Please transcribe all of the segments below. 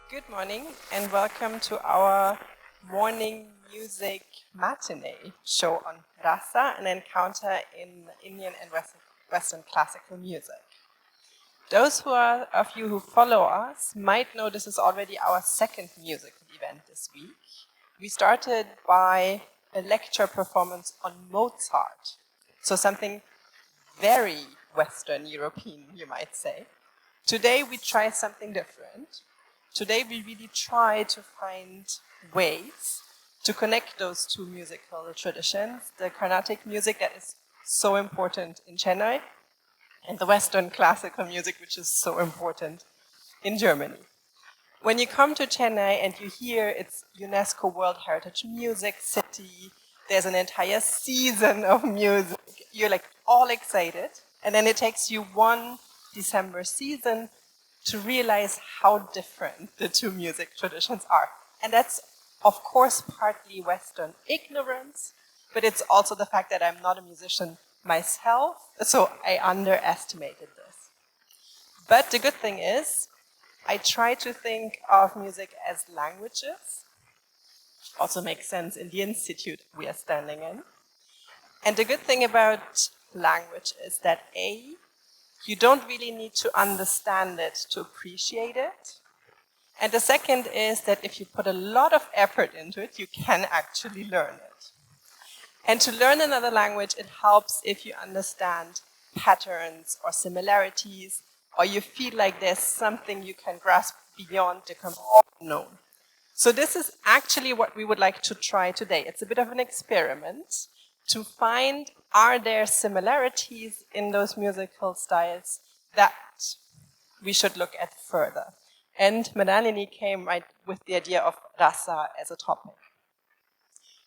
Good morning and welcome to our morning music matinee show on RASA, an encounter in Indian and Western classical music. Those of you who follow us might know this is already our second musical event this week. We started by a lecture performance on Mozart, so something very Western European, you might say. Today we try something different. Today we really try to find ways to connect those two musical traditions, the Carnatic music that is so important in Chennai, and the Western classical music, which is so important in Germany. When you come to Chennai and you hear it's UNESCO World Heritage Music City, there's an entire season of music, you're like all excited, and then it takes you one December season to realize how different the two music traditions are. And that's, of course, partly Western ignorance, but it's also the fact that I'm not a musician myself, so I underestimated this. But the good thing is, I try to think of music as languages. Also makes sense in the institute we are standing in. And the good thing about language is that A, you don't really need to understand it to appreciate it. And the second is that if you put a lot of effort into it, you can actually learn it. And to learn another language, it helps if you understand patterns or similarities, or you feel like there's something you can grasp beyond the known. So this is actually what we would like to try today. It's a bit of an experiment to find, are there similarities in those musical styles that we should look at further? And Manalini came right with the idea of rasa as a topic.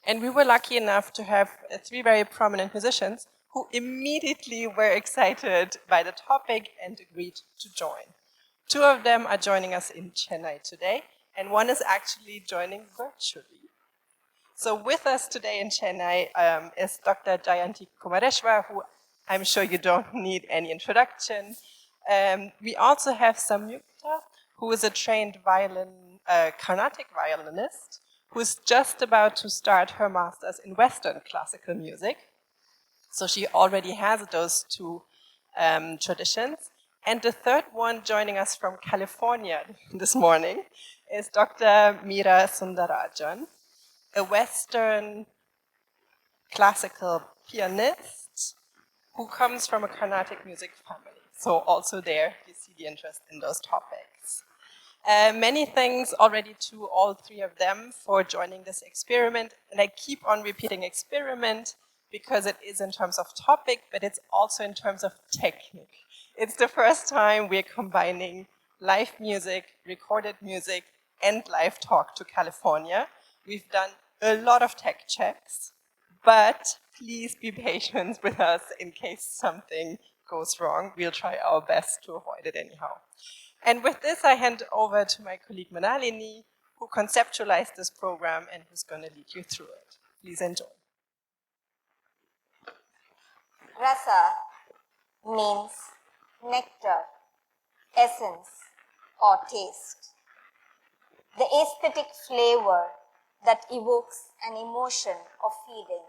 And we were lucky enough to have three very prominent musicians who immediately were excited by the topic and agreed to join. Two of them are joining us in Chennai today, and one is actually joining virtually. So with us today in Chennai is Dr. Jayanti Kumareshwar, who I'm sure you don't need any introduction. We also have Samyukta, who is a trained Carnatic violinist, who is just about to start her master's in Western classical music. So she already has those two traditions. And the third one joining us from California this morning is Dr. Meera Sundarajan, a Western classical pianist who comes from a Carnatic music family. So also there, you see the interest in those topics. Many thanks already to all three of them for joining this experiment. And I keep on repeating experiment because it is in terms of topic, but it's also in terms of technique. It's the first time we're combining live music, recorded music, and live talk to California. We've done a lot of tech checks, but please be patient with us in case something goes wrong. We'll try our best to avoid it anyhow. And with this, I hand over to my colleague Manalini, who conceptualized this program and who's going to lead you through it. Please enjoy. Rasa means nectar, essence, or taste. The aesthetic flavor that evokes an emotion or feeling.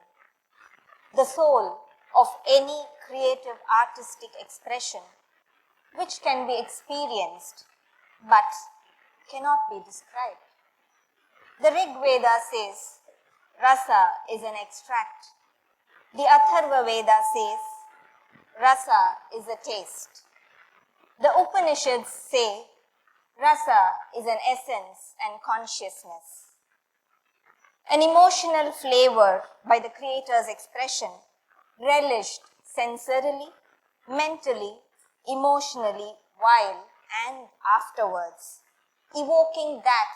The soul of any creative artistic expression, which can be experienced but cannot be described. The Rig Veda says rasa is an extract. The Atharva Veda says rasa is a taste. The Upanishads say rasa is an essence and consciousness. An emotional flavor by the creator's expression, relished sensorily, mentally, emotionally, while and afterwards, evoking that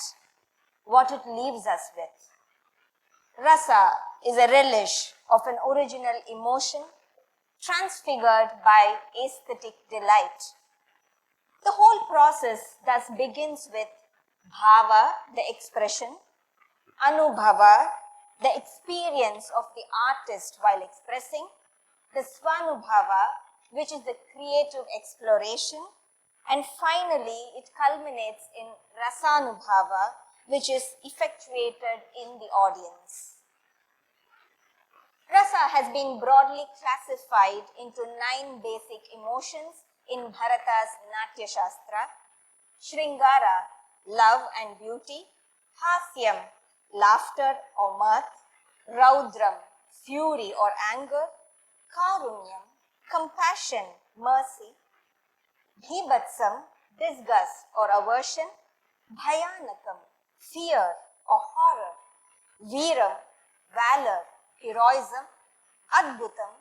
what it leaves us with. Rasa is a relish of an original emotion transfigured by aesthetic delight. The whole process thus begins with bhava, the expression, anubhava, the experience of the artist while expressing, the svanubhava, which is the creative exploration, And finally, it culminates in Rasanubhava, which is effectuated in the audience. Rasa has been broadly classified into 9 basic emotions in Bharata's Natya Shastra: Shringara, love and beauty; Hasyam, laughter or mirth; Raudram, fury or anger; Karunyam, compassion, mercy; Bhibatsam, disgust or aversion; Bhayanakam, fear or horror; Veeram, valor, heroism; Adbhutam,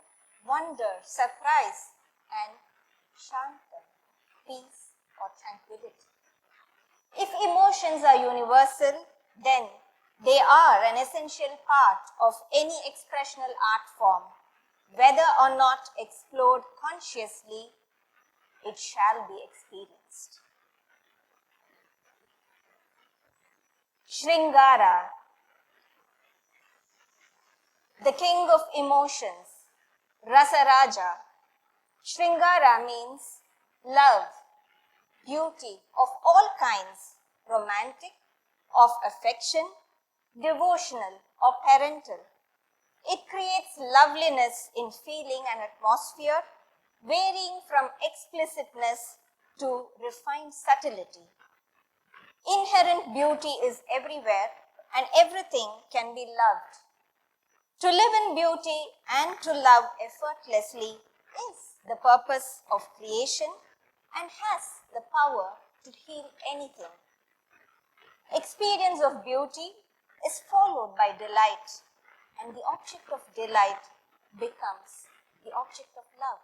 wonder, surprise; and Shantam, peace or tranquility. If emotions are universal, then they are an essential part of any expressional art form. Whether or not explored consciously, it shall be experienced. Shringara, the king of emotions, Rasaraja. Shringara means love, beauty of all kinds, romantic, of affection, devotional or parental. It creates loveliness in feeling and atmosphere, varying from explicitness to refined subtlety. Inherent beauty is everywhere, and everything can be loved. To live in beauty and to love effortlessly is the purpose of creation and has the power to heal anything. Experience of beauty is followed by delight, and the object of delight becomes the object of love.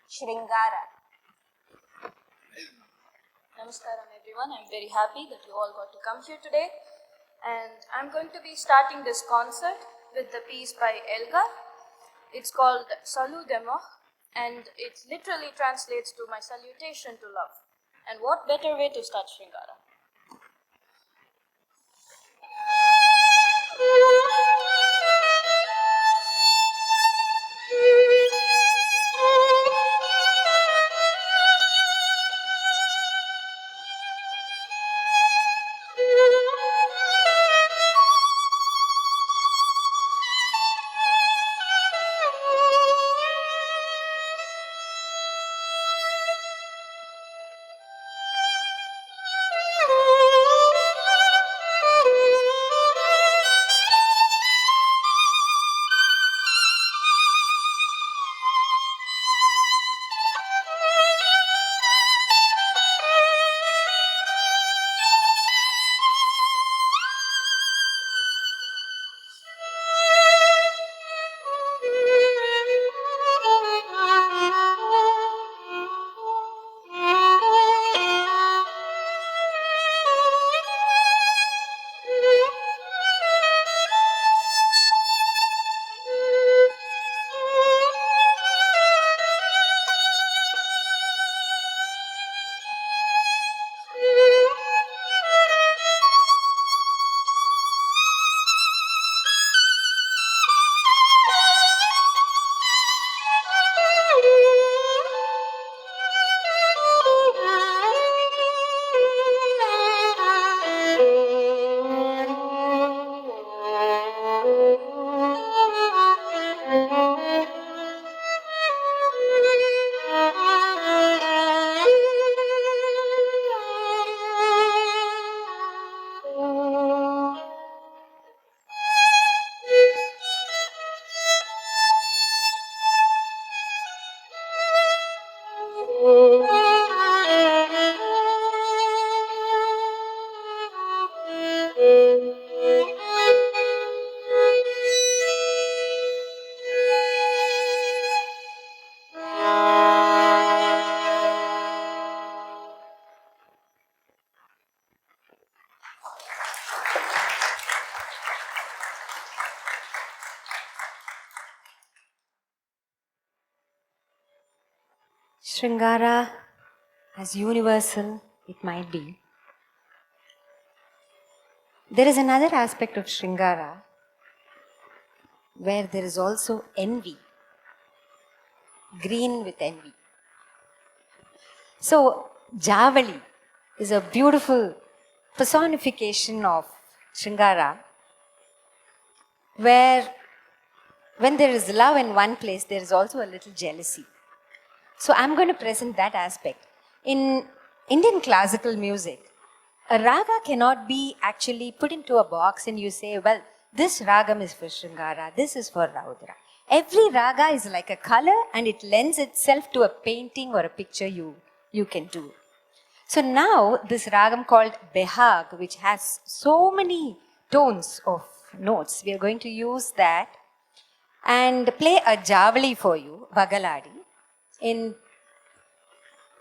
Shringara. Namaskaram everyone, I'm very happy that you all got to come here today, and I'm going to be starting this concert with the piece by Elgar. It's called Saludemo, and it literally translates to my salutation to love. And what better way to start Shringara? Shringara, as universal it might be, there is another aspect of Shringara where there is also envy, green with envy. So, Javali is a beautiful personification of Shringara, where when there is love in one place, there is also a little jealousy. So I'm going to present that aspect. In Indian classical music, a raga cannot be actually put into a box and you say, well, this ragam is for Shringara, this is for Raudra. Every raga is like a color and it lends itself to a painting or a picture you can do. So now this ragam called Behag, which has so many tones of notes, we are going to use that and play a javali for you, Bagaladi, in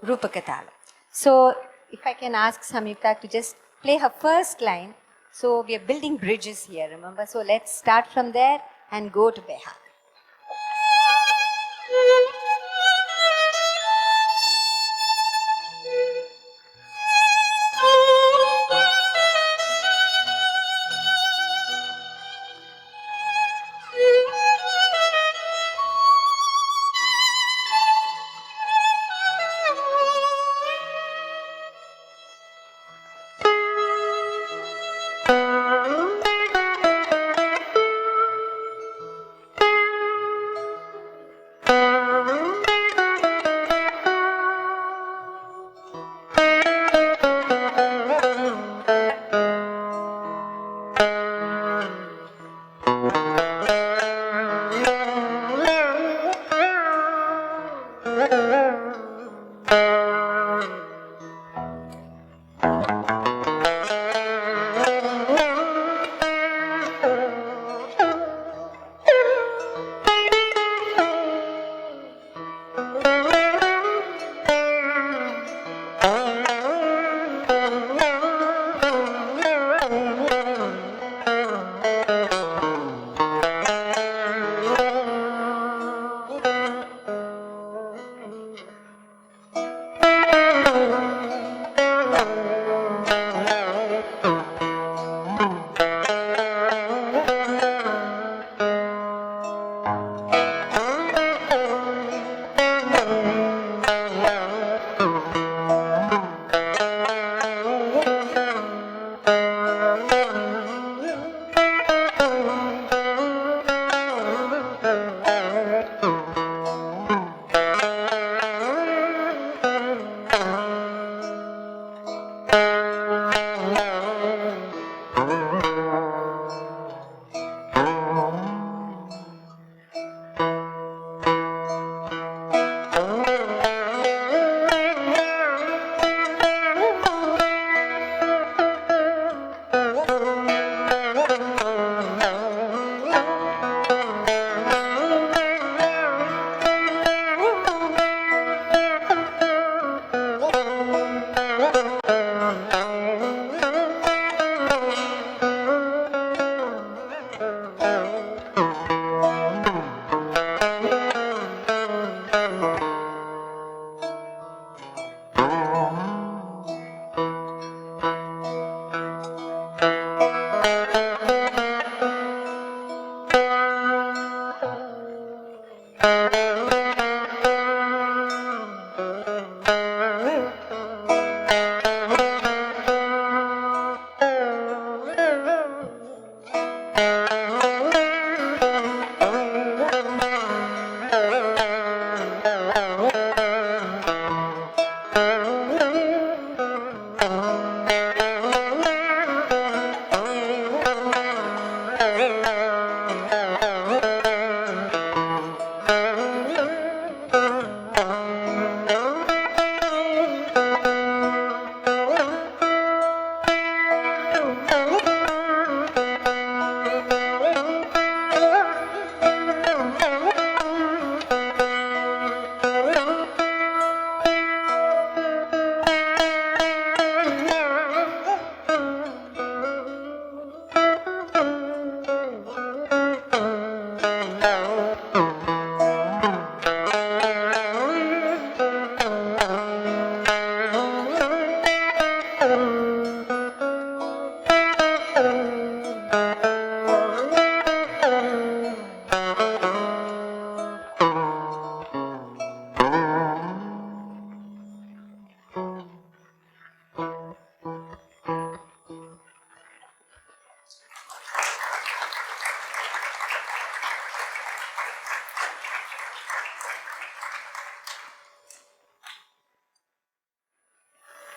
Rupakatala. So if I can ask Samyukta to just play her first line. So we are building bridges here, remember? So let's start from there and go to Behag.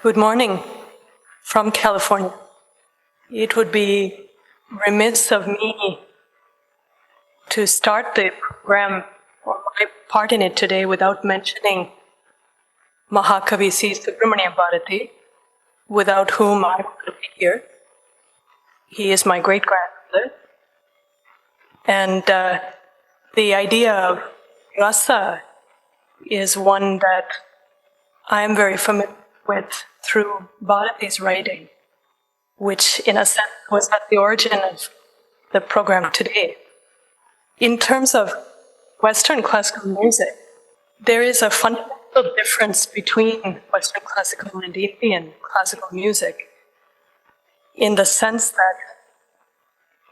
Good morning from California. It would be remiss of me to start the program or my part in it today without mentioning Mahakavi C. Subramanian Bharati, without whom I would be here. He is my great-grandfather. And the idea of rasa is one that I am very familiar with through Bharati's writing, which in a sense was at the origin of the program today. In terms of Western classical music, there is a fundamental difference between Western classical and Indian classical music in the sense that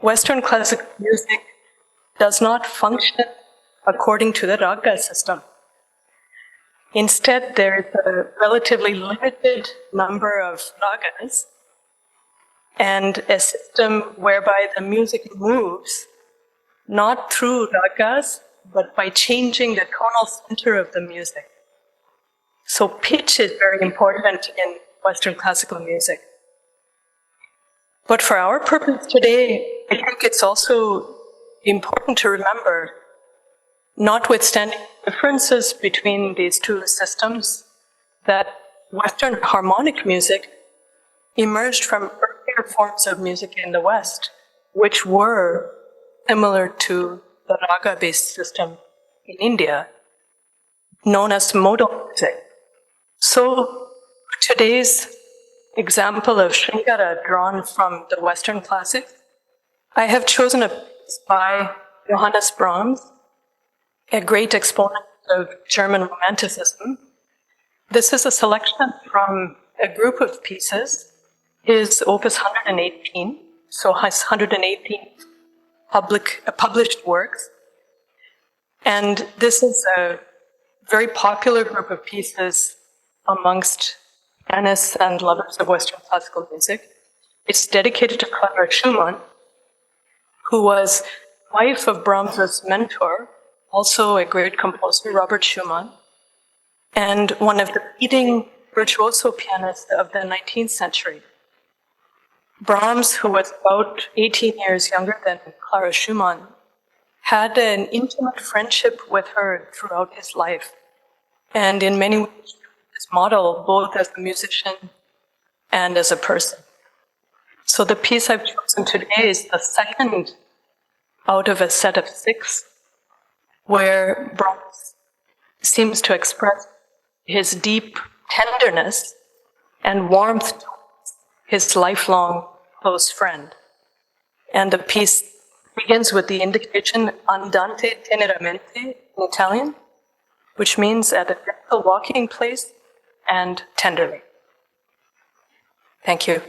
Western classical music does not function according to the raga system. Instead, there is a relatively limited number of ragas and a system whereby the music moves not through ragas, but by changing the tonal center of the music. So pitch is very important in Western classical music. But for our purpose today, I think it's also important to remember, notwithstanding differences between these two systems, that Western harmonic music emerged from earlier forms of music in the West, which were similar to the raga-based system in India, known as modal music. So today's example of Shringara drawn from the Western classics, I have chosen a piece by Johannes Brahms, a great exponent of German Romanticism. This is a selection from a group of pieces, his Opus 118, so his 118 published works. And this is a very popular group of pieces amongst pianists and lovers of Western classical music. It's dedicated to Clara Schumann, who was wife of Brahms's mentor, also a great composer, Robert Schumann, and one of the leading virtuoso pianists of the 19th century. Brahms, who was about 18 years younger than Clara Schumann, had an intimate friendship with her throughout his life, and in many ways, his model both as a musician and as a person. So the piece I've chosen today is the second out of a set of 6, where Brahms seems to express his deep tenderness and warmth towards his lifelong close friend. And the piece begins with the indication andante teneramente in Italian, which means at a gentle walking place and tenderly. Thank you.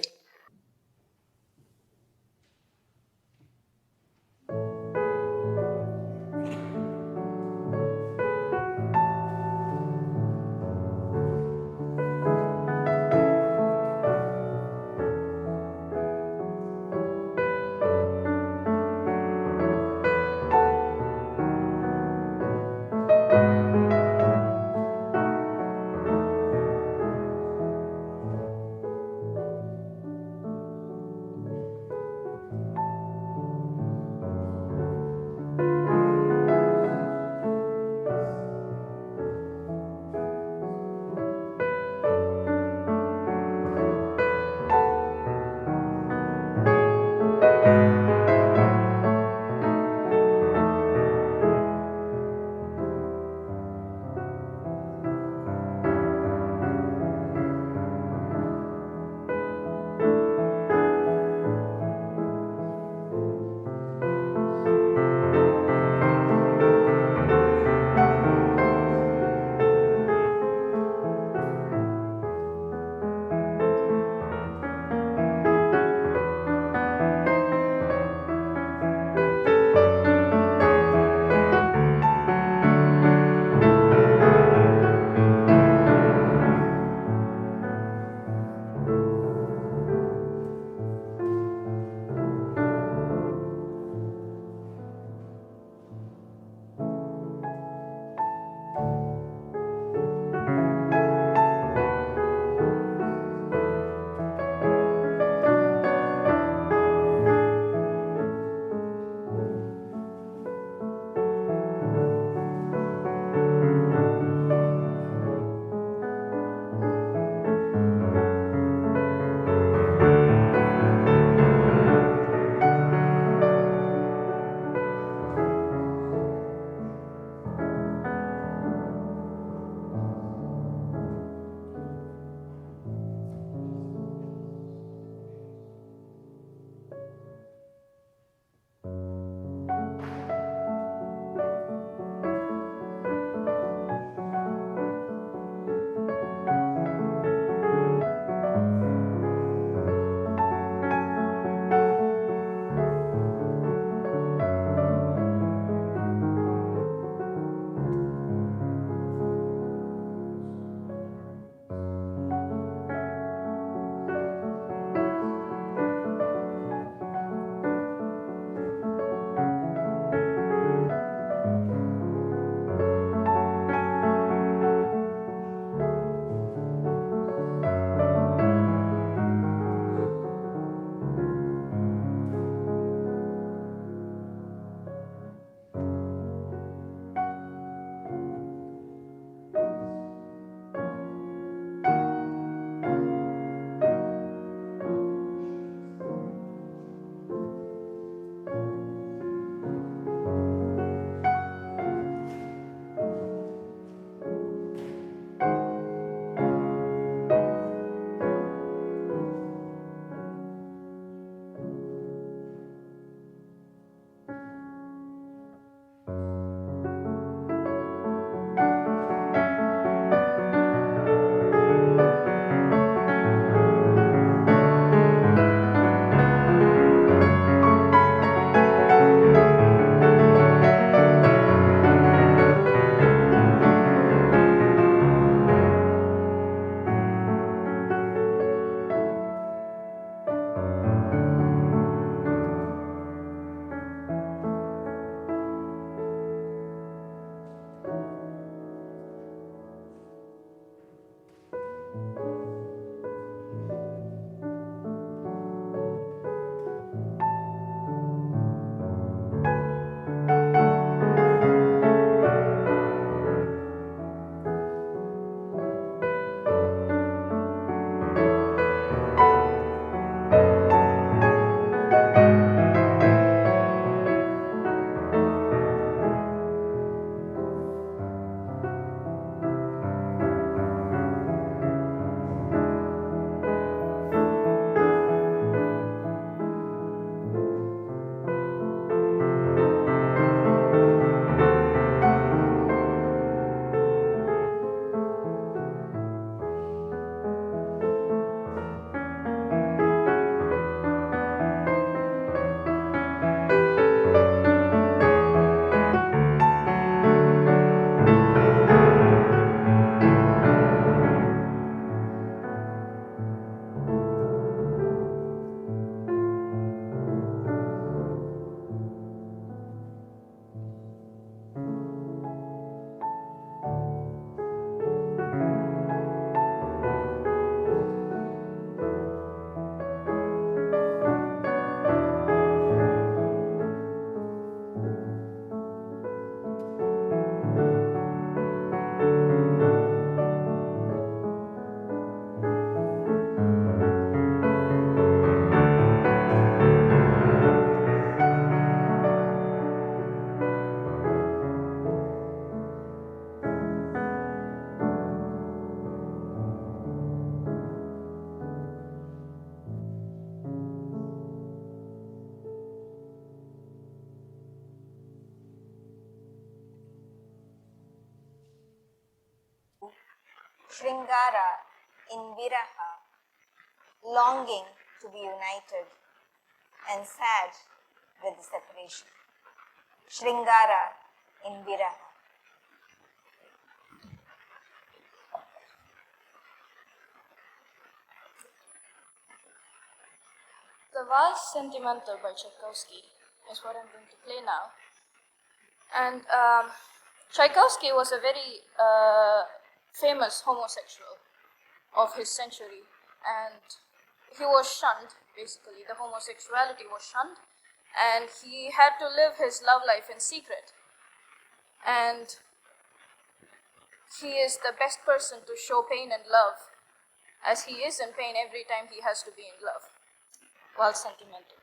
Shringara in Viraha, longing to be united and sad with the separation. Shringara in Viraha. The Valse Sentimental by Tchaikovsky is what I'm going to play now. And Tchaikovsky was a very famous homosexual of his century, and he was shunned, basically. The homosexuality was shunned, and he had to live his love life in secret. And he is the best person to show pain and love, as he is in pain every time he has to be in love. Valse Sentimental.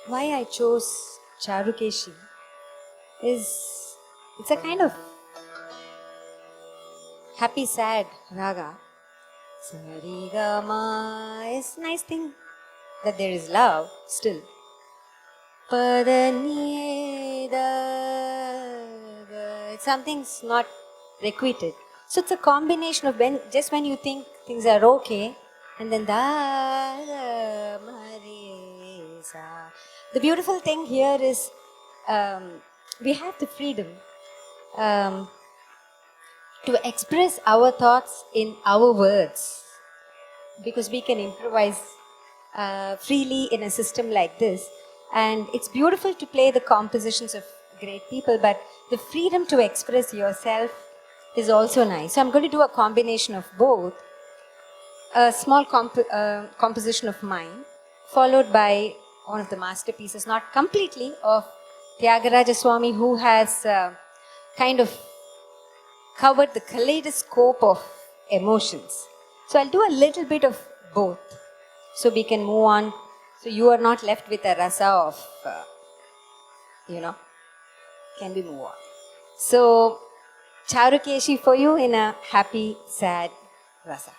Why I chose Charukeshi is it's a kind of happy sad raga. Sarigama is nice thing that there is love still. It's something's not requited. So it's a combination of when you think things are okay, and then the beautiful thing here is we have the freedom to express our thoughts in our words, because we can improvise freely in a system like this. And it's beautiful to play the compositions of great people, but the freedom to express yourself is also nice. So I'm going to do a combination of both. A small composition of mine, followed by one of the masterpieces, not completely, of Tyagaraja Swami, who has kind of covered the kaleidoscope of emotions. So I'll do a little bit of both. So we can move on. So you are not left with a rasa of, can we move on? So Charukeshi for you in a happy, sad rasa.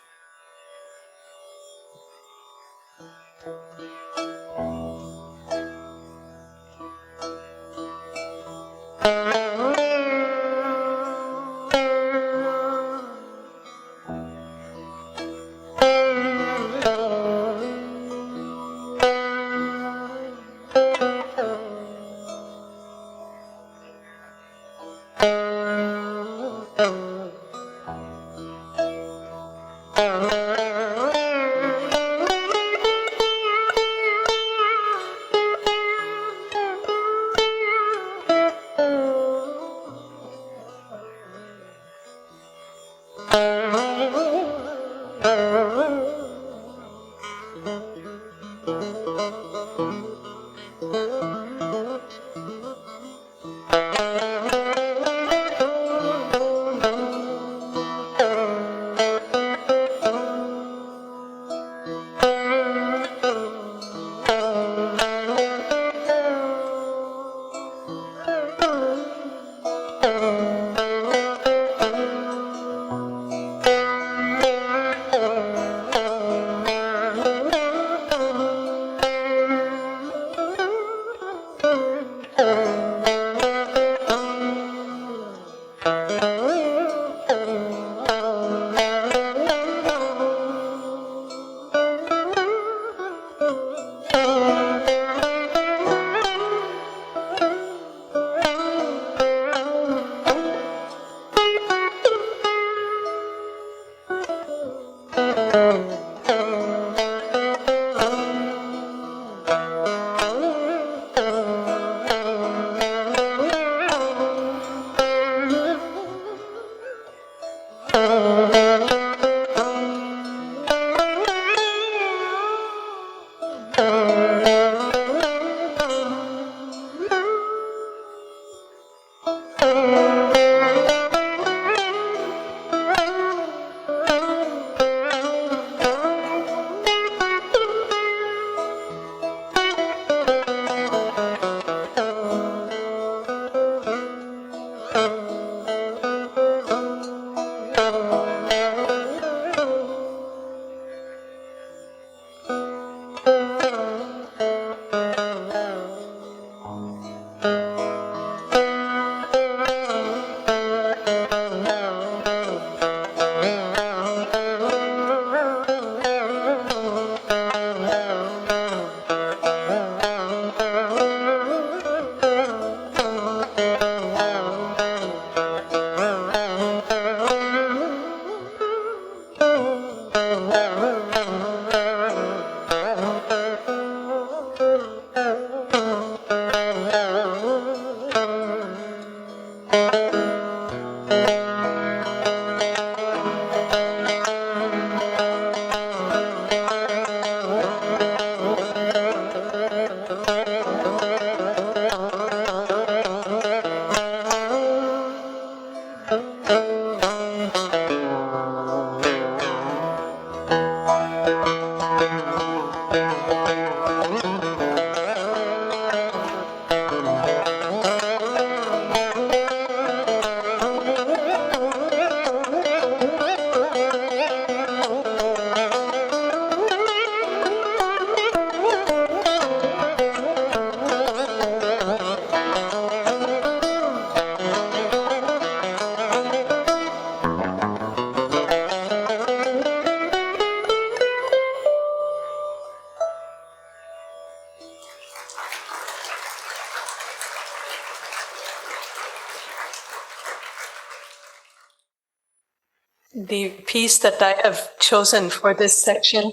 The piece that I have chosen for this section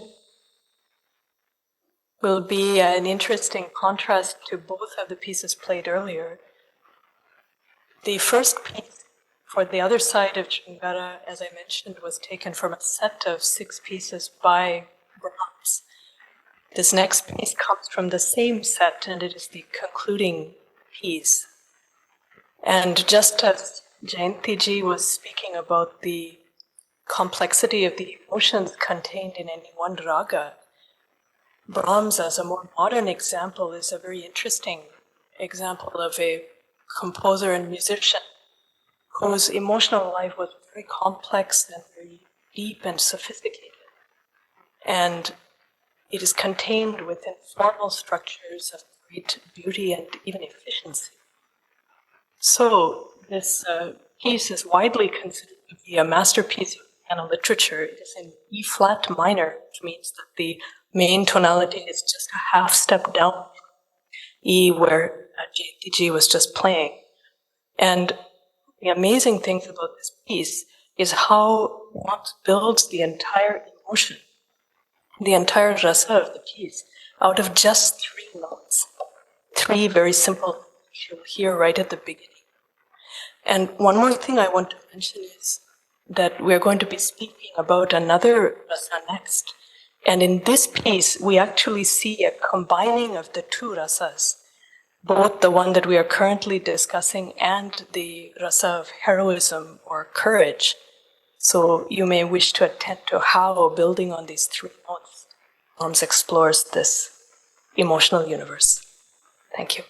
will be an interesting contrast to both of the pieces played earlier. The first piece for the other side of Shringara, as I mentioned, was taken from a set of 6 pieces by Brahms. This next piece comes from the same set, and it is the concluding piece. And just as Jayanti ji was speaking about the complexity of the emotions contained in any one raga. Brahms, as a more modern example, is a very interesting example of a composer and musician whose emotional life was very complex and very deep and sophisticated. And it is contained within formal structures of great beauty and even efficiency. So this piece is widely considered to be a masterpiece of piano literature. It is in E flat minor, which means that the main tonality is just a half step down E, where Goethe-Institut was just playing. And the amazing thing about this piece is how Brahms builds the entire emotion, the entire rasa of the piece, out of just 3 notes. 3 very simple notes you'll hear right at the beginning. And one more thing I want to mention is that we're going to be speaking about another rasa next. And in this piece, we actually see a combining of the 2 rasas, both the one that we are currently discussing and the rasa of heroism or courage. So you may wish to attend to how, building on these 3 notes, Brahms explores this emotional universe. Thank you.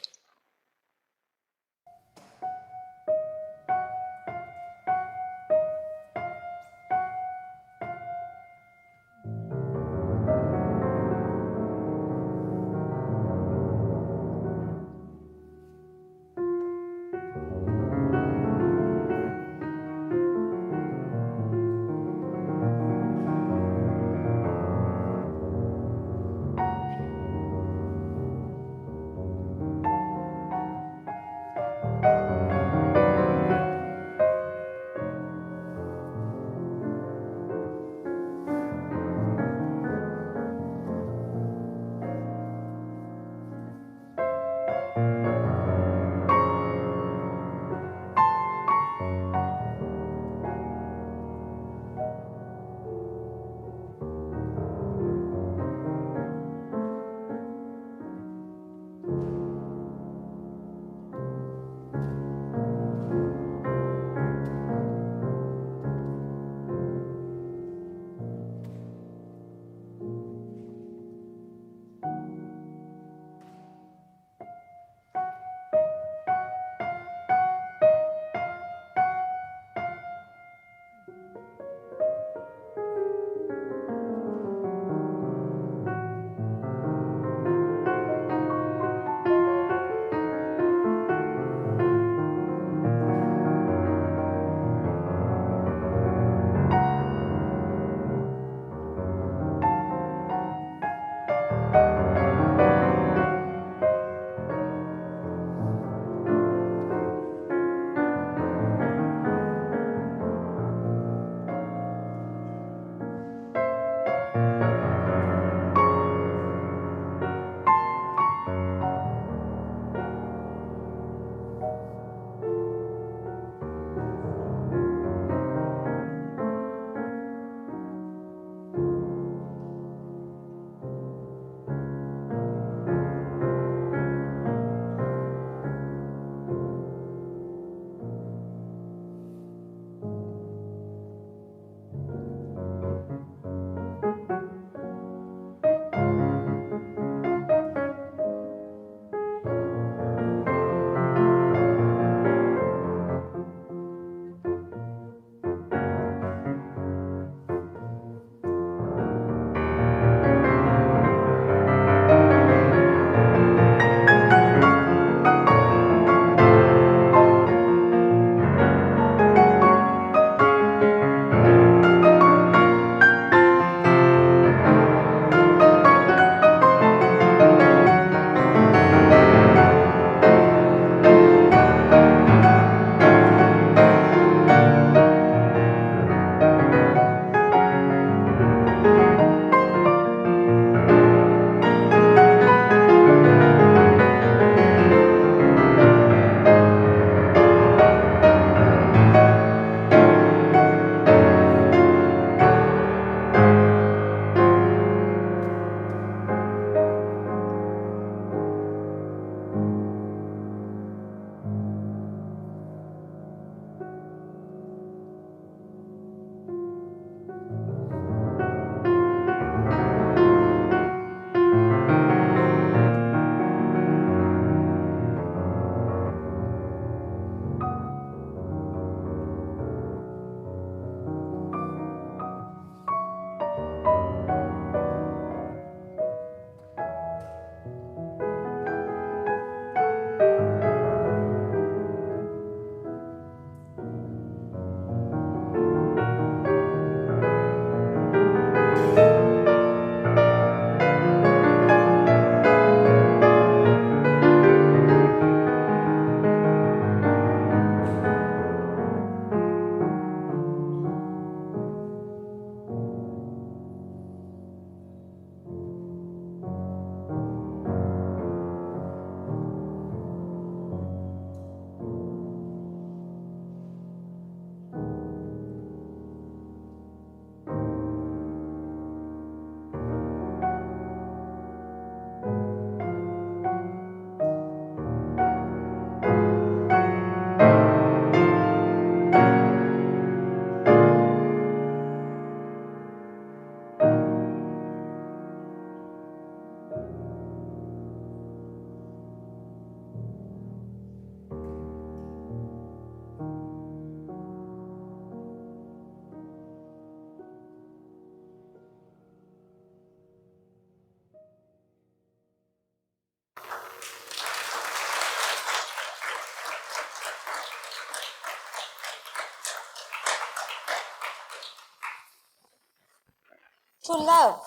To love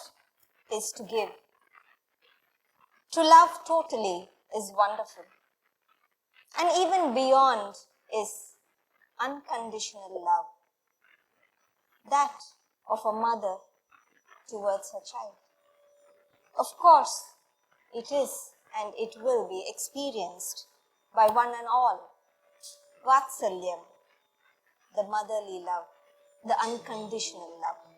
is to give. To love totally is wonderful. And even beyond is unconditional love. That of a mother towards her child. Of course, it is and it will be experienced by one and all. Vatsalyam, the motherly love, the unconditional love.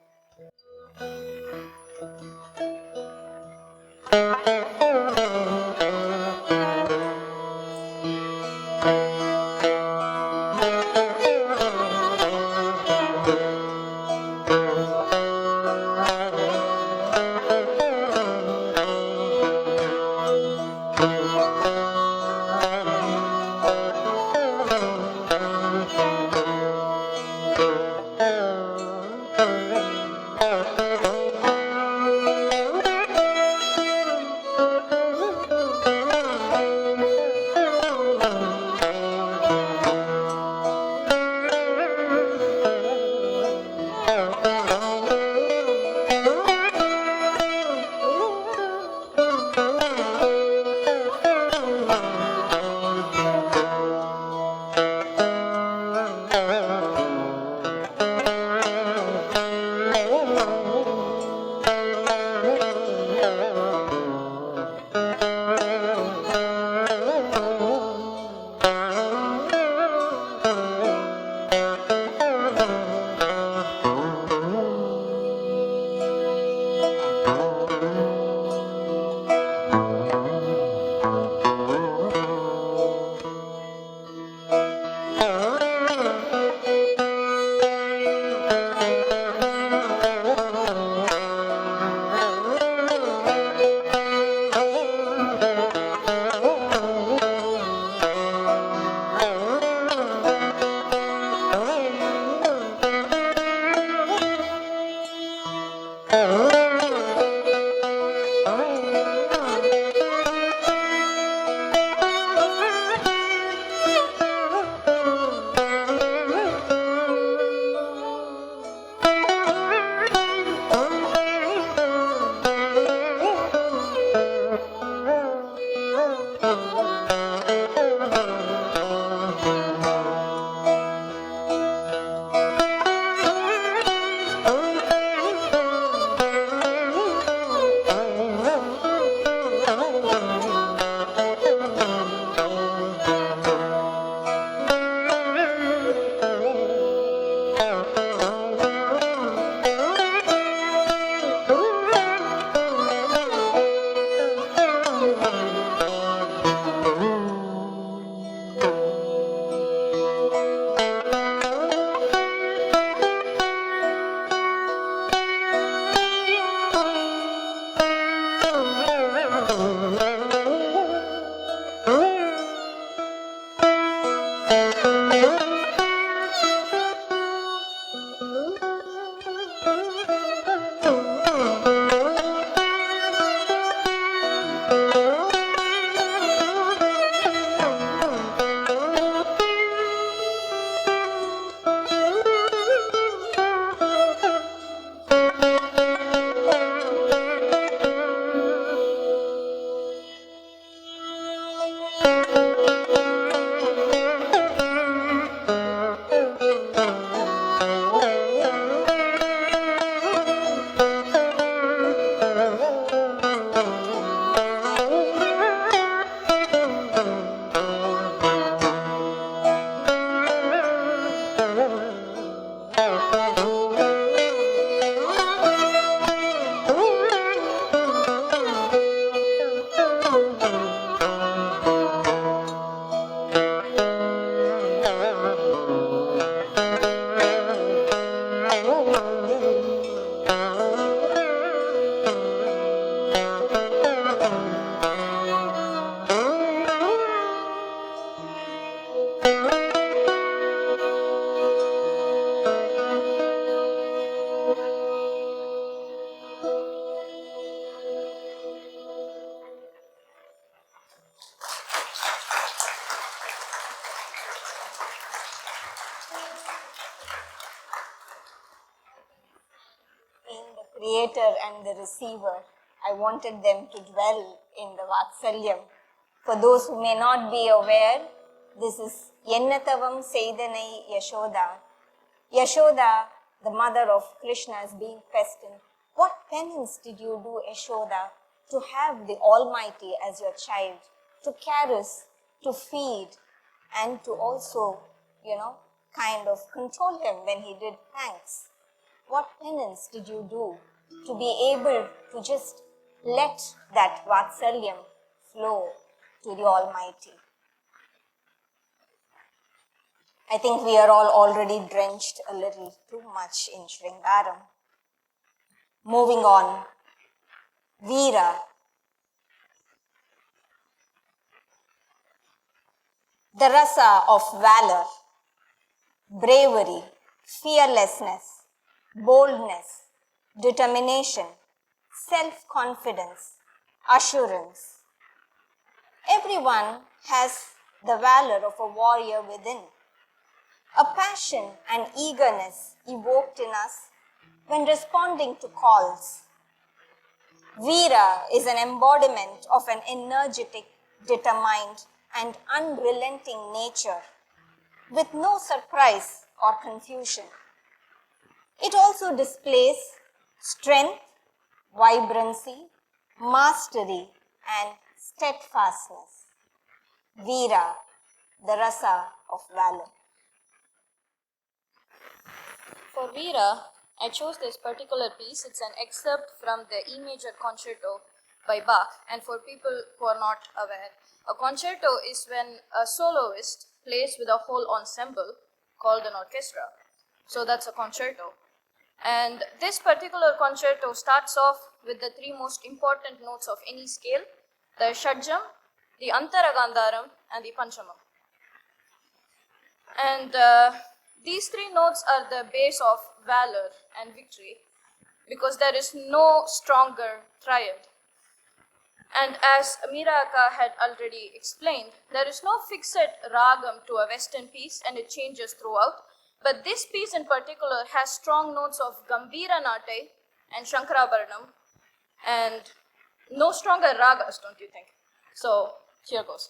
creator and the receiver. I wanted them to dwell in the Vatsalyam. For those who may not be aware, this is Yennatavam Seidanai Yashoda. Yashoda, the mother of Krishna, is being questioned. What penance did you do, Yashoda, to have the Almighty as your child, to caress, to feed, and to also, kind of control him when he did thanks? What penance did you do to be able to just let that Vatsalyam flow to the Almighty? I think we are all already drenched a little too much in Shringaram. Moving on, Veera. The rasa of valor, bravery, fearlessness, boldness, determination, self-confidence, assurance. Everyone has the valor of a warrior within. A passion and eagerness evoked in us when responding to calls. Veera is an embodiment of an energetic, determined, and unrelenting nature with no surprise or confusion. It also displays strength, vibrancy, mastery, and steadfastness. Veera, the rasa of valor. For Veera, I chose this particular piece. It's an excerpt from the E major concerto by Bach. And for people who are not aware, a concerto is when a soloist plays with a whole ensemble called an orchestra. So that's a concerto. And this particular concerto starts off with the three most important notes of any scale: the Shadjam, the Antaragandharam, and the Panchamam. And these three notes are the base of valor and victory, because there is no stronger triad. And as Meera had already explained, there is no fixed ragam to a Western piece, and it changes throughout. But this piece in particular has strong notes of Gambhira Nate and Shankarabharanam, and no stronger ragas, don't you think? So here goes.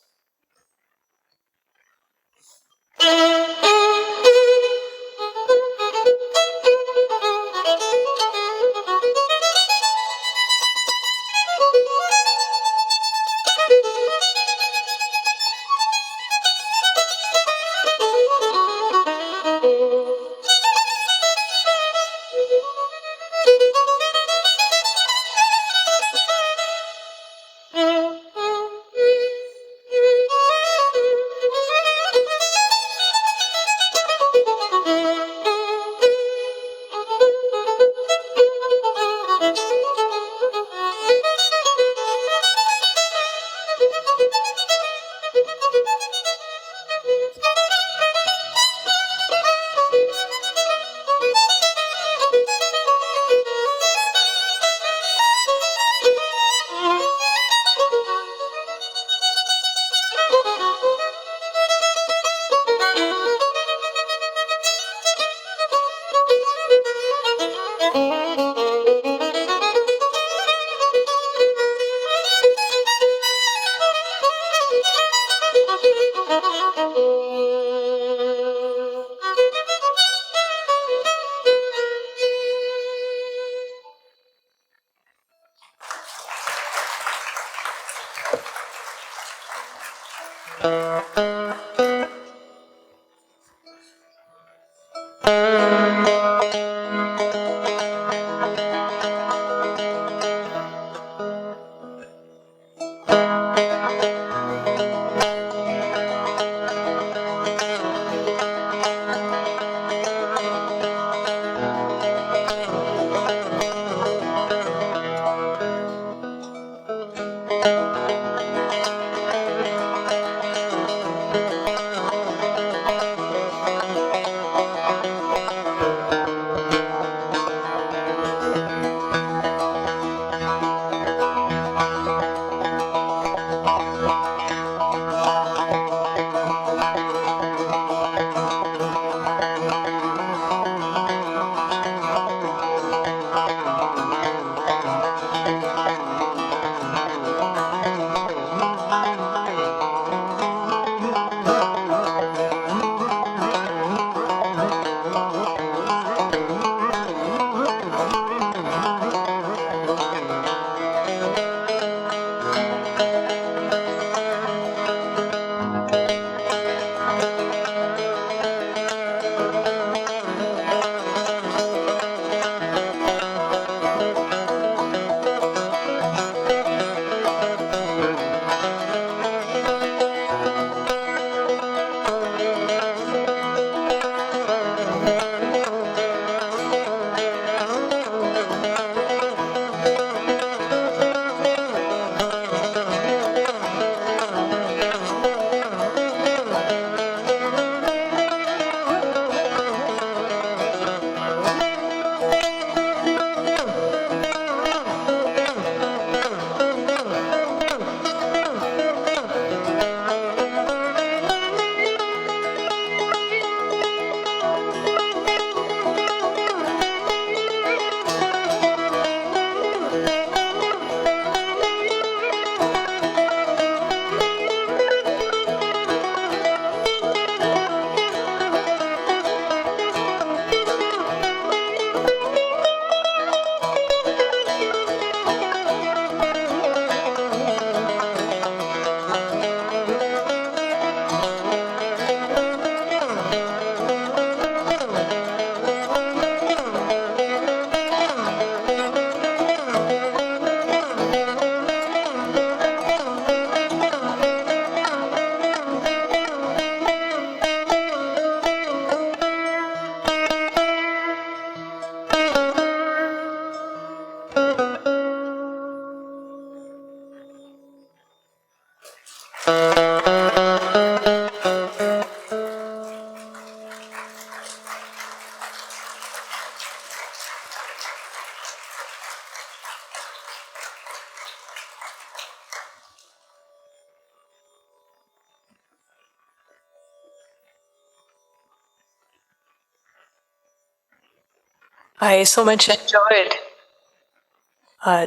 I so much enjoyed,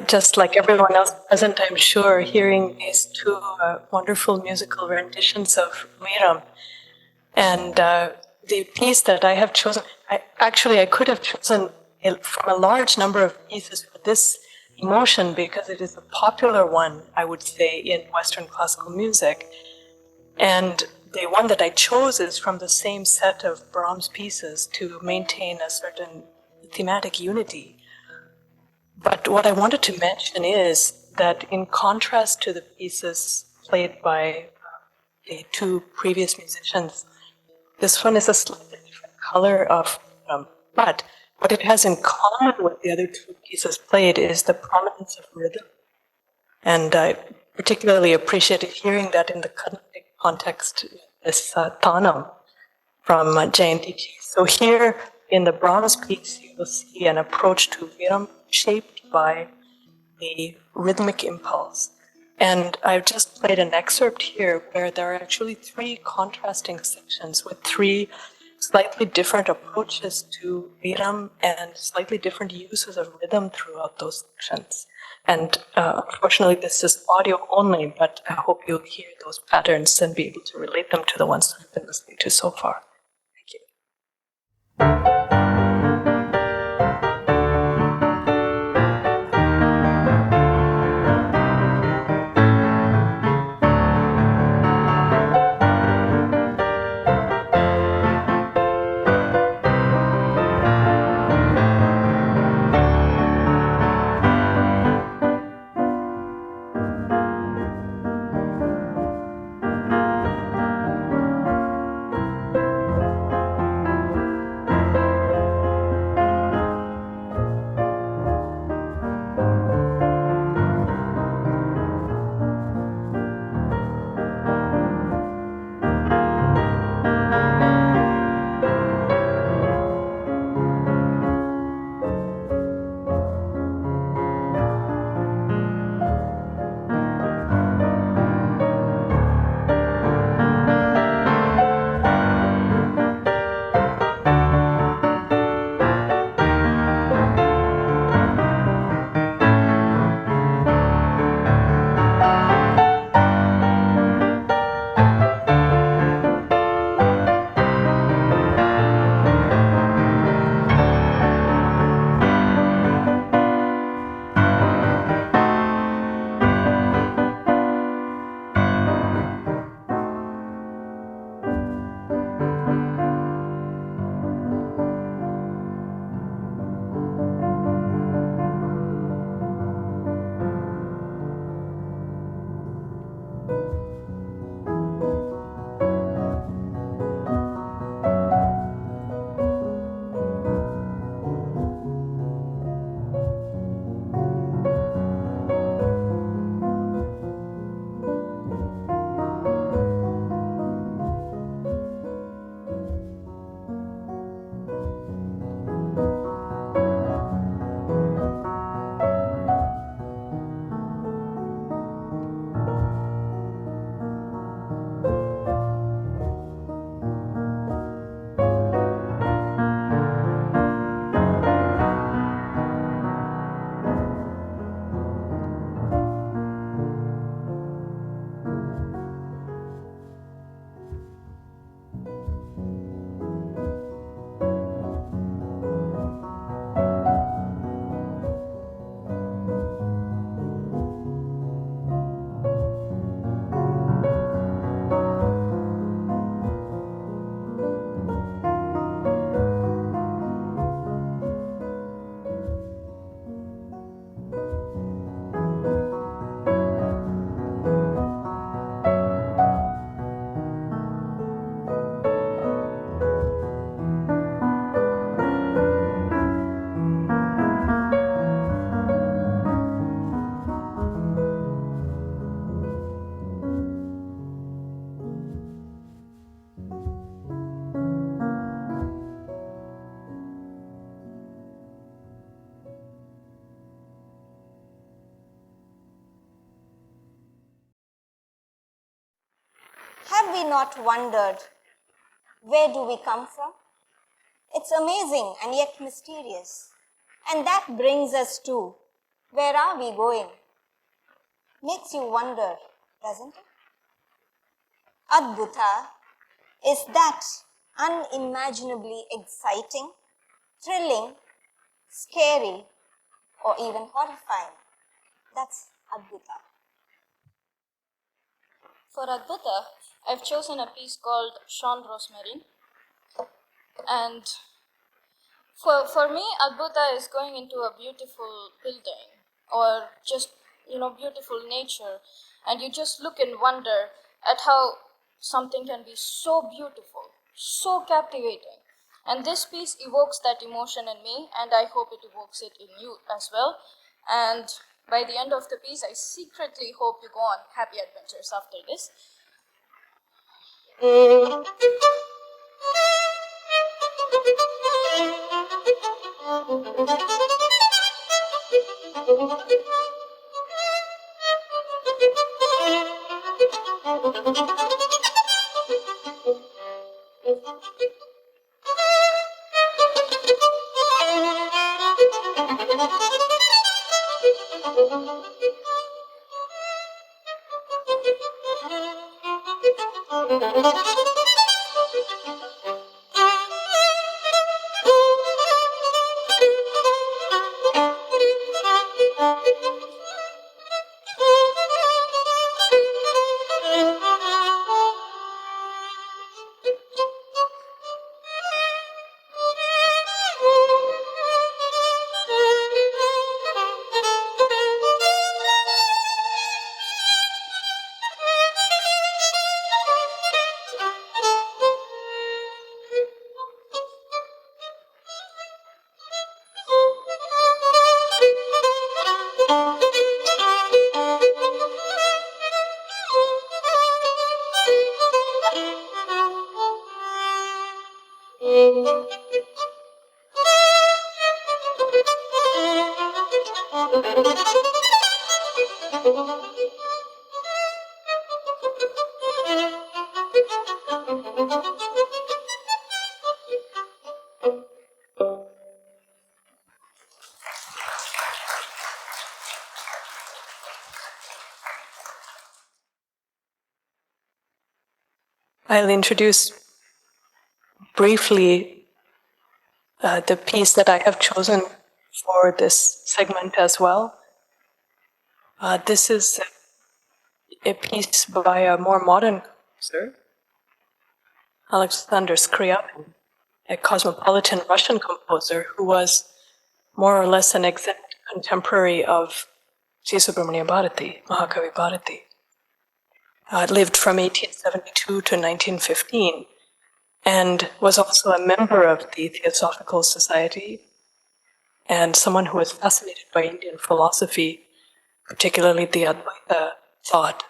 just like everyone else present, I'm sure, hearing these two wonderful musical renditions of Viram. And the piece that I have chosen, I could have chosen from a large number of pieces for this emotion because it is a popular one, I would say, in Western classical music. And the one that I chose is from the same set of Brahms pieces to maintain a certain thematic unity. But what I wanted to mention is that in contrast to the pieces played by the two previous musicians, this one is a slightly different color of, but what it has in common with the other two pieces played is the prominence of rhythm. And I particularly appreciated hearing that in the context, this Tanam from Jayanti. So here in the Brahms piece, you will see an approach to Viram shaped by the rhythmic impulse. And I've just played an excerpt here where there are actually three contrasting sections with three slightly different approaches to Viram and slightly different uses of rhythm throughout those sections. And unfortunately, this is audio only, but I hope you'll hear those patterns and be able to relate them to the ones I've been listening to so far. Thank you. Have we not wondered, where do we come from? It's amazing and yet mysterious. And that brings us to, where are we going? Makes you wonder, doesn't it? Adbhuta is that unimaginably exciting, thrilling, scary, or even horrifying. That's Adbhuta. For Adbhuta, I've chosen a piece called Sean Rosemary. And for me, Adbhuta is going into a beautiful building or just, beautiful nature. And you just look and wonder at how something can be so beautiful, so captivating. And this piece evokes that emotion in me, and I hope it evokes it in you as well. And by the end of the piece, I secretly hope you go on happy adventures after this. I'll introduce briefly the piece that I have chosen for this segment as well. This is a piece by a more modern composer, Alexander Skryabin, a cosmopolitan Russian composer who was more or less an exact contemporary of Sri Subramania Bharati, Mahakavi Bharati. Lived from 1872 to 1915 and was also a member of the Theosophical Society and someone who was fascinated by Indian philosophy, particularly the Advaita thought.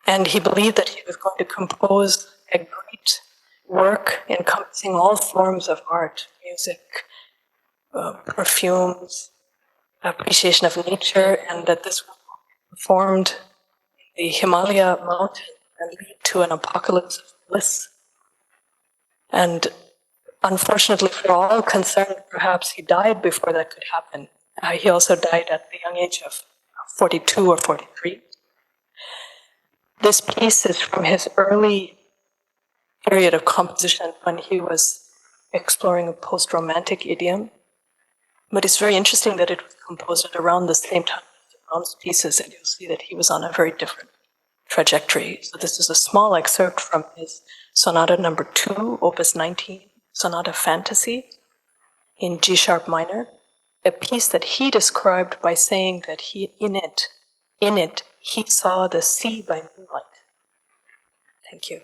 And he believed that he was going to compose a great work encompassing all forms of art, music, perfumes, appreciation of nature, and that this would be performed in the Himalaya mountain and lead to an apocalypse of bliss. And unfortunately for all concerned, perhaps he died before that could happen. He also died at the young age of 42 or 43. This piece is from his early period of composition when he was exploring a post-romantic idiom. But it's very interesting that it was composed at around the same time as Brahms' pieces, and you'll see that he was on a very different trajectory. So this is a small excerpt from his Sonata number 2, Opus 19, Sonata Fantasy in G sharp minor, a piece that he described by saying that in it, he saw the sea by moonlight. Thank you.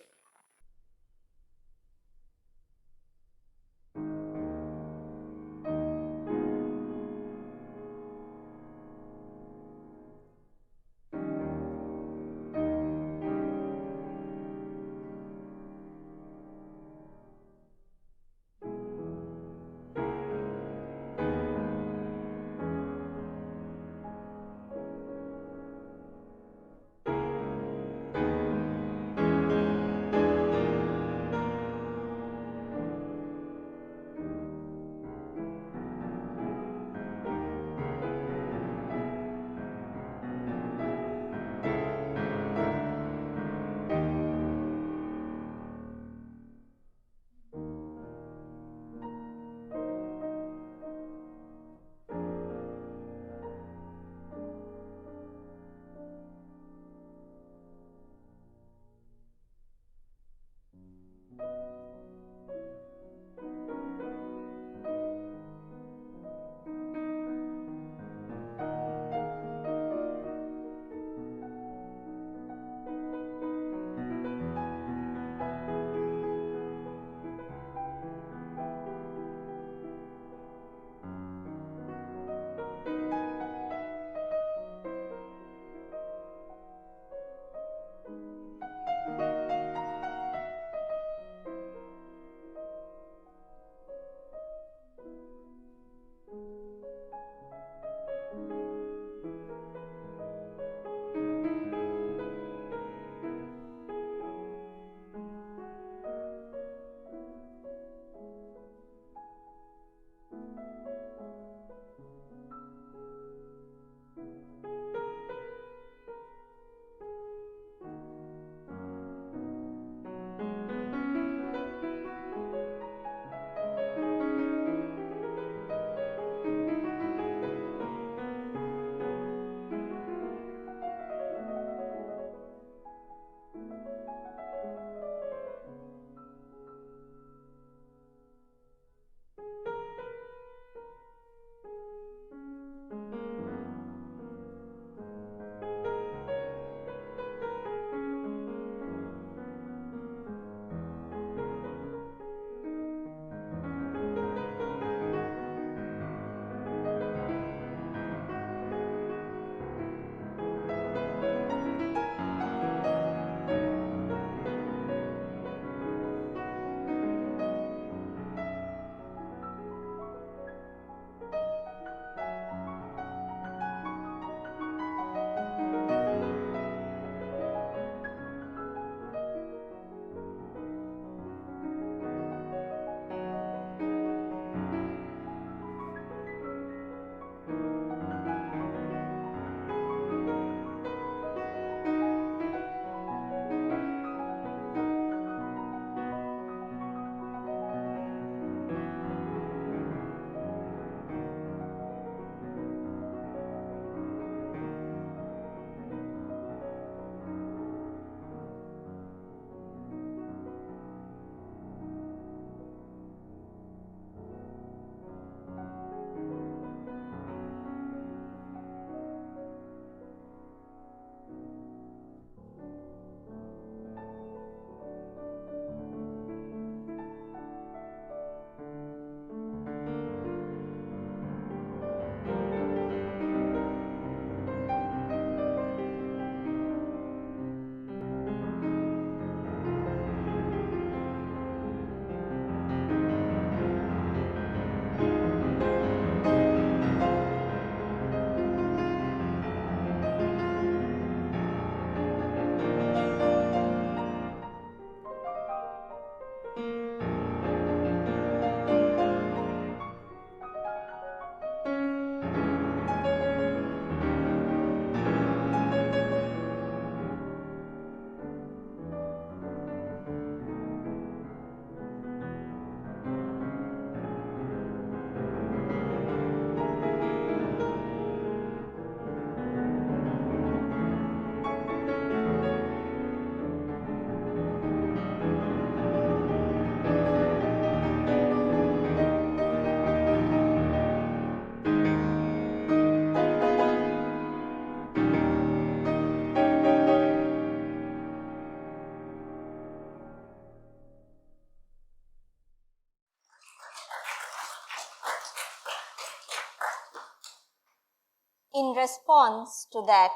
response to that,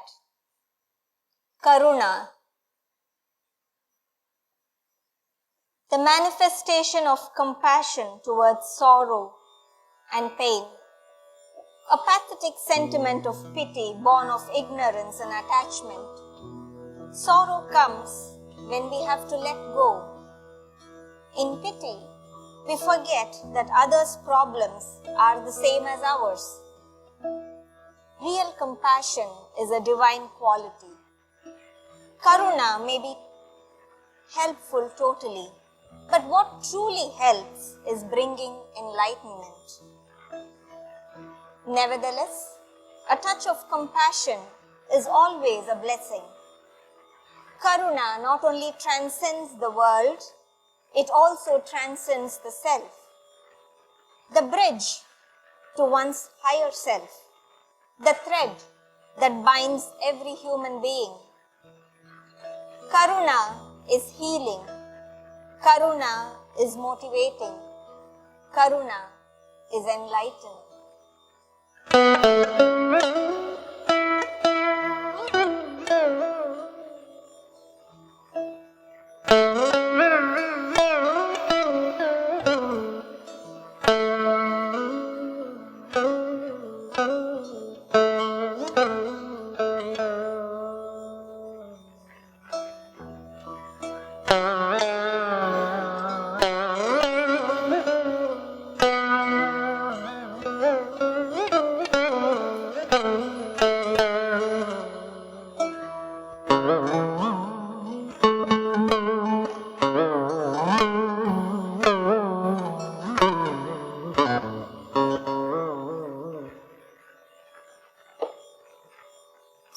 Karuna, the manifestation of compassion towards sorrow and pain, a pathetic sentiment of pity born of ignorance and attachment. Sorrow comes when we have to let go. In pity, we forget that others' problems are the same as ours. Real compassion is a divine quality. Karuna may be helpful totally, but what truly helps is bringing enlightenment. Nevertheless, a touch of compassion is always a blessing. Karuna not only transcends the world, it also transcends the self. The bridge to one's higher self, the thread that binds every human being. Karuna is healing. Karuna is motivating. Karuna is enlightening.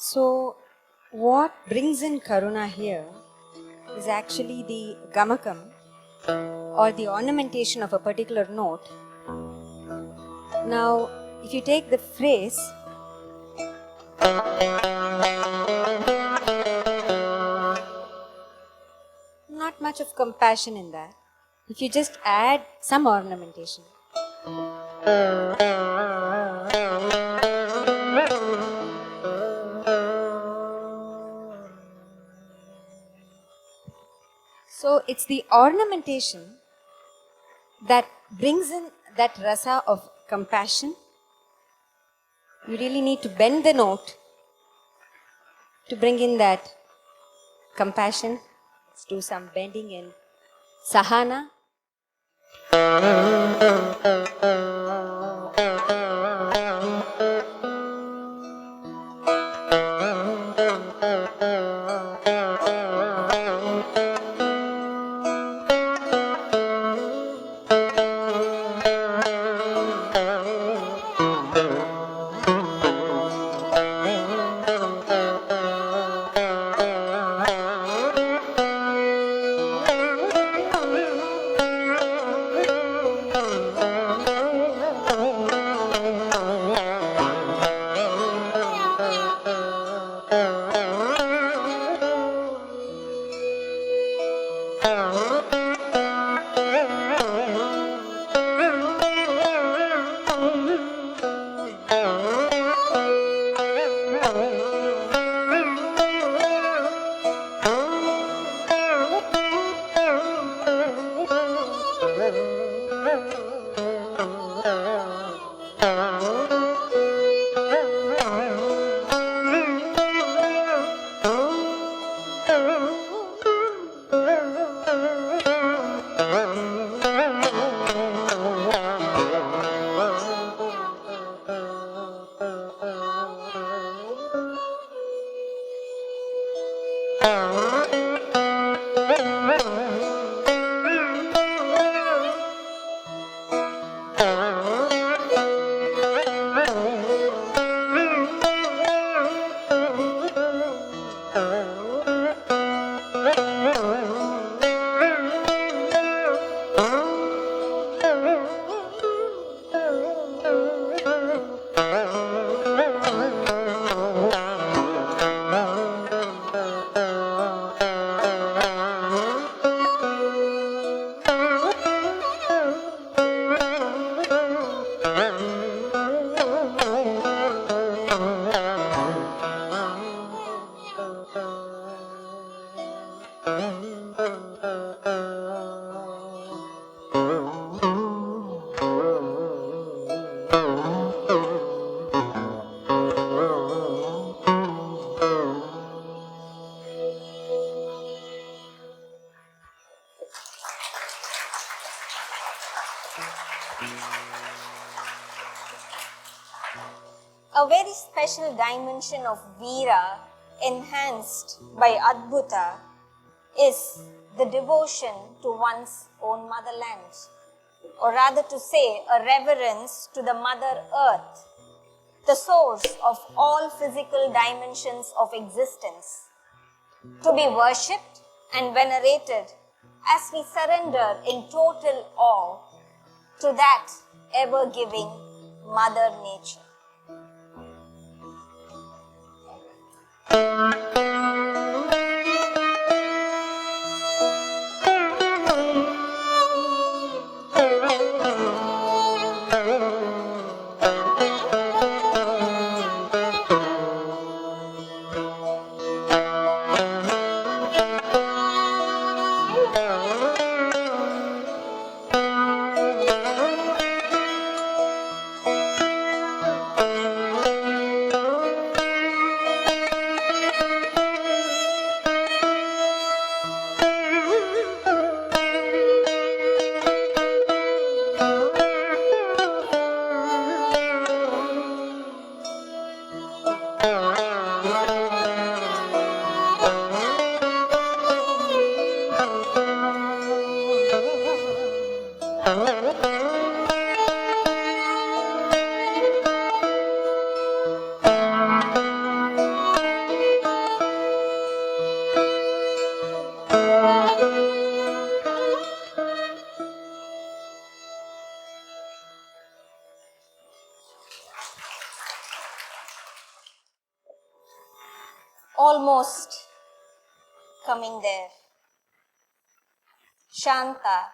So, what brings in Karuna here is actually the gamakam or the ornamentation of a particular note. Now, if you take the phrase, not much of compassion in that. If you just add some ornamentation, so it's the ornamentation that brings in that rasa of compassion. You really need to bend the note to bring in that compassion. Let's do some bending in Sahana. A very special dimension of Veera, enhanced by Adbhuta, is the devotion to one's own motherland, or rather to say, a reverence to the Mother Earth, the source of all physical dimensions of existence, to be worshipped and venerated as we surrender in total awe to that ever-giving Mother Nature. Almost coming there. Shanta,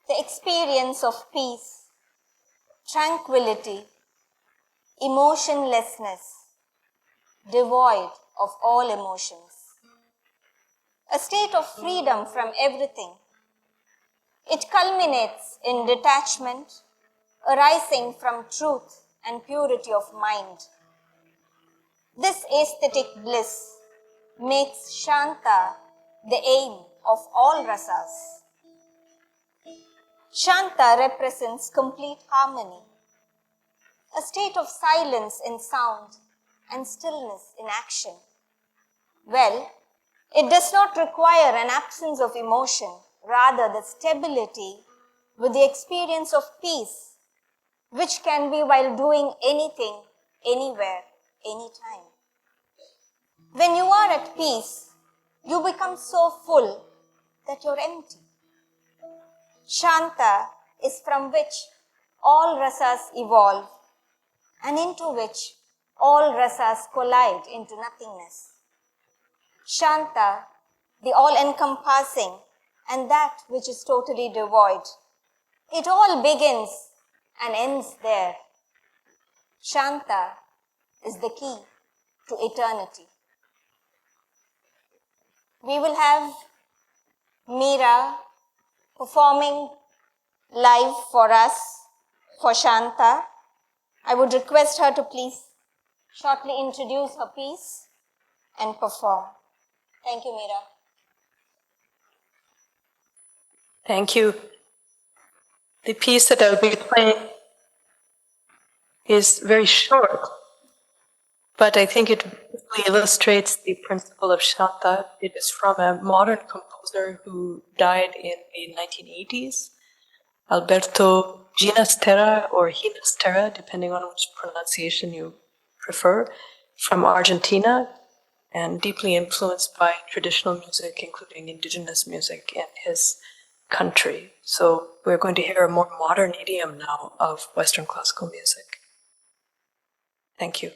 the experience of peace, tranquility, emotionlessness, devoid of all emotions. A state of freedom from everything. It culminates in detachment arising from truth and purity of mind. This aesthetic bliss makes Shanta the aim of all rasas. Shanta represents complete harmony, a state of silence in sound and stillness in action. Well, it does not require an absence of emotion, rather the stability with the experience of peace, which can be while doing anything, anywhere, anytime. When you are at peace, you become so full that you're empty. Shanta is from which all rasas evolve and into which all rasas collide into nothingness. Shanta, the all-encompassing and that which is totally devoid. It all begins and ends there. Shanta is the key to eternity. We will have Meera performing live for us for Shanta. I would request her to please shortly introduce her piece and perform. Thank you, Meera. Thank you. The piece that I'll be playing is very short, but I think it beautifully illustrates the principle of Shanta. It is from a modern composer who died in the 1980s, Alberto Ginastera or Ginastera, depending on which pronunciation you prefer, from Argentina, and deeply influenced by traditional music, including indigenous music in his country. So we're going to hear a more modern idiom now of Western classical music. Thank you.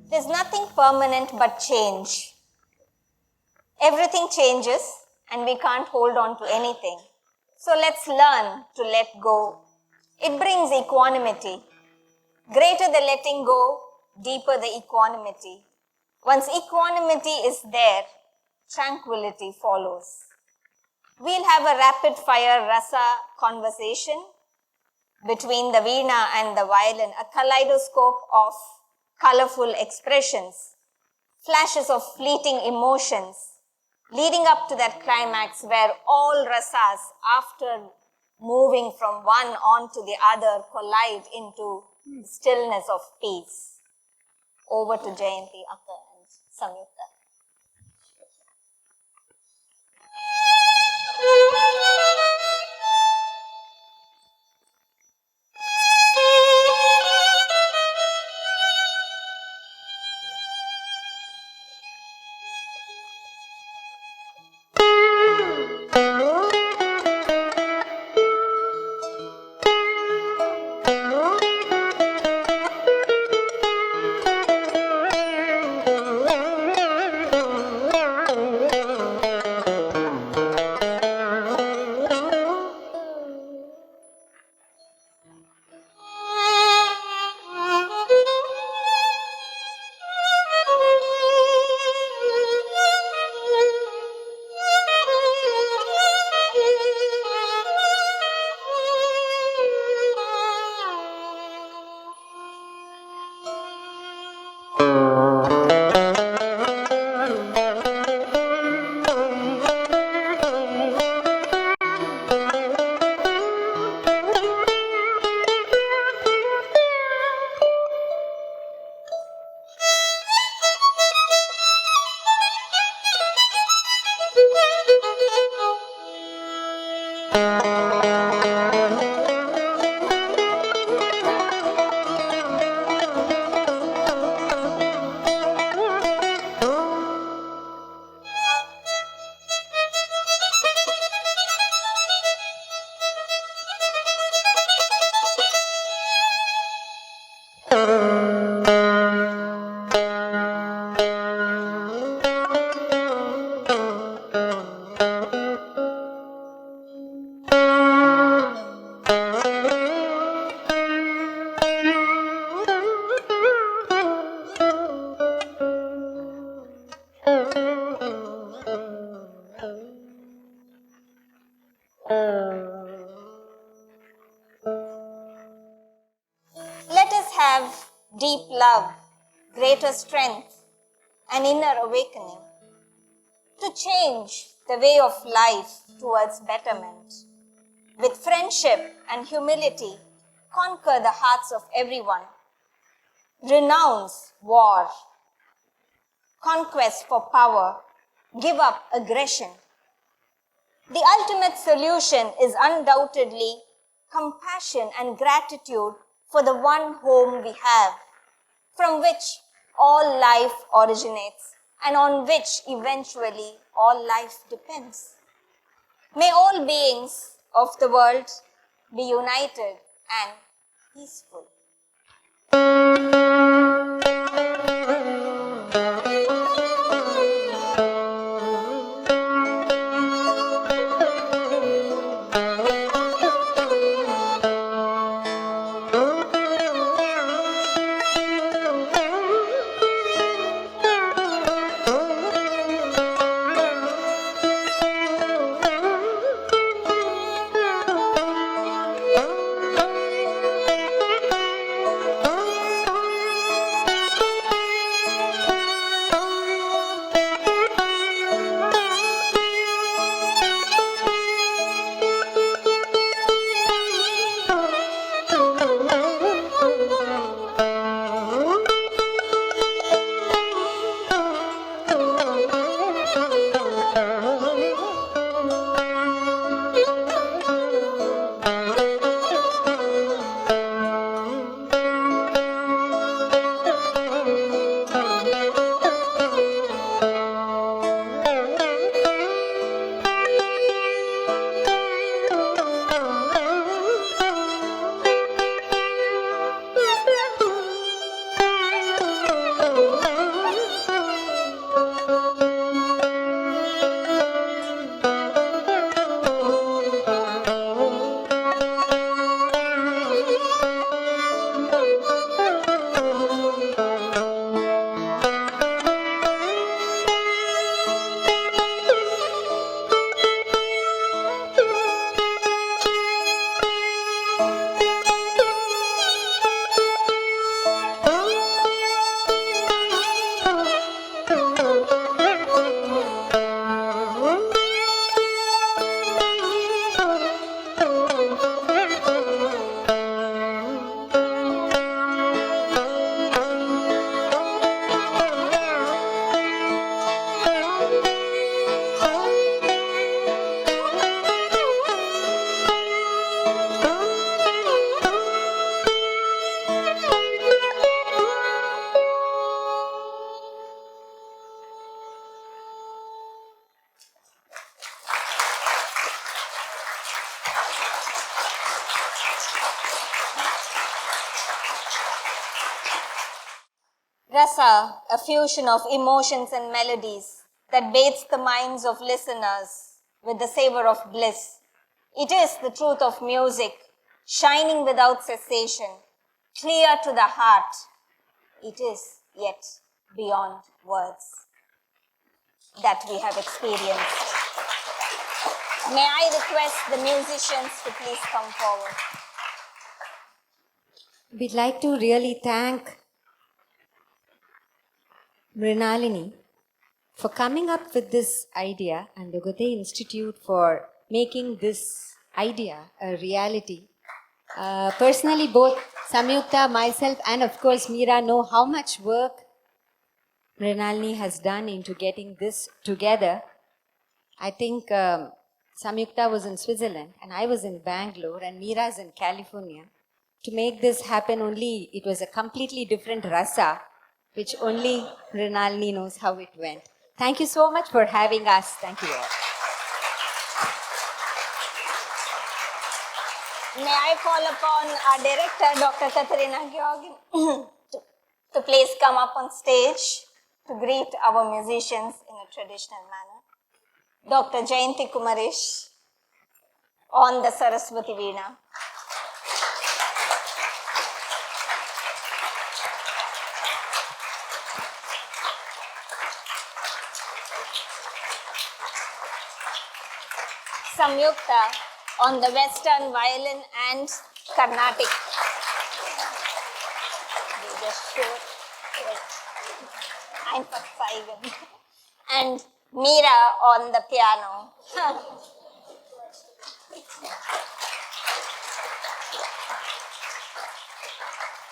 There's nothing permanent but change. Everything changes and we can't hold on to anything. So let's learn to let go. It brings equanimity. Greater the letting go, deeper the equanimity. Once equanimity is there, tranquility follows. We'll have a rapid fire rasa conversation between the veena and the violin, a kaleidoscope of colorful expressions, flashes of fleeting emotions, leading up to that climax where all rasas, after moving from one on to the other, collide into stillness of peace. Over to Jayanti, Akka and Samyukta. Let us have deep love, greater strength, and inner awakening to change the way of life towards betterment. With friendship and humility, conquer the hearts of everyone. Renounce war, conquest for power, give up aggression. The ultimate solution is undoubtedly compassion and gratitude for the one home we have, from which all life originates and on which eventually all life depends. May all beings of the world be united and peaceful. Rasa, a fusion of emotions and melodies that bathes the minds of listeners with the savor of bliss. It is the truth of music, shining without cessation, clear to the heart. It is yet beyond words that we have experienced. May I request the musicians to please come forward. We'd like to really thank Mrinalini for coming up with this idea and the Goethe-Institut for making this idea a reality. Personally, both Samyukta, myself, and of course Meera know how much work Mrinalini has done into getting this together. I think Samyukta was in Switzerland and I was in Bangalore and Meera is in California. To make this happen it was a completely different rasa, which only Mrinalini knows how it went. Thank you so much for having us. Thank you all. May I call upon our director, Dr. Katarina Georgin, to please come up on stage to greet our musicians in a traditional manner. Dr. Jayanti Kumaresh on the Saraswati Veena. Samyukta on the Western violin and Carnatic. We just showed it. And Meera on the piano.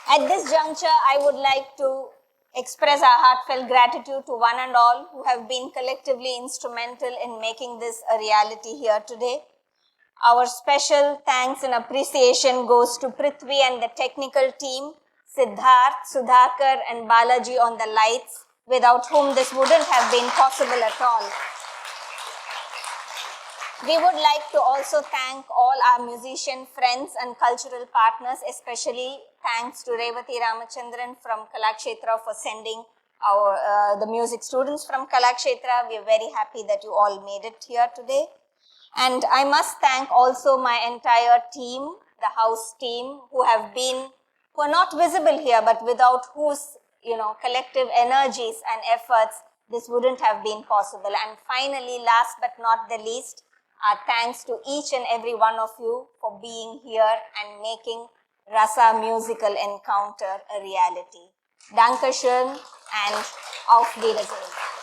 At this juncture, I would like to express our heartfelt gratitude to one and all who have been collectively instrumental in making this a reality here today. Our special thanks and appreciation goes to Prithvi and the technical team, Siddharth, Sudhakar and Balaji on the lights, without whom this wouldn't have been possible at all. We would like to also thank all our musician friends and cultural partners, especially thanks to Revati Ramachandran from Kalakshetra for sending the music students from Kalakshetra. We are very happy that you all made it here today. And I must thank also my entire team, the house team, who are not visible here, but without whose collective energies and efforts, this wouldn't have been possible. And finally, last but not the least, our thanks to each and every one of you for being here and making Rasa musical encounter a reality. Dankeschön and auf Wiedersehen.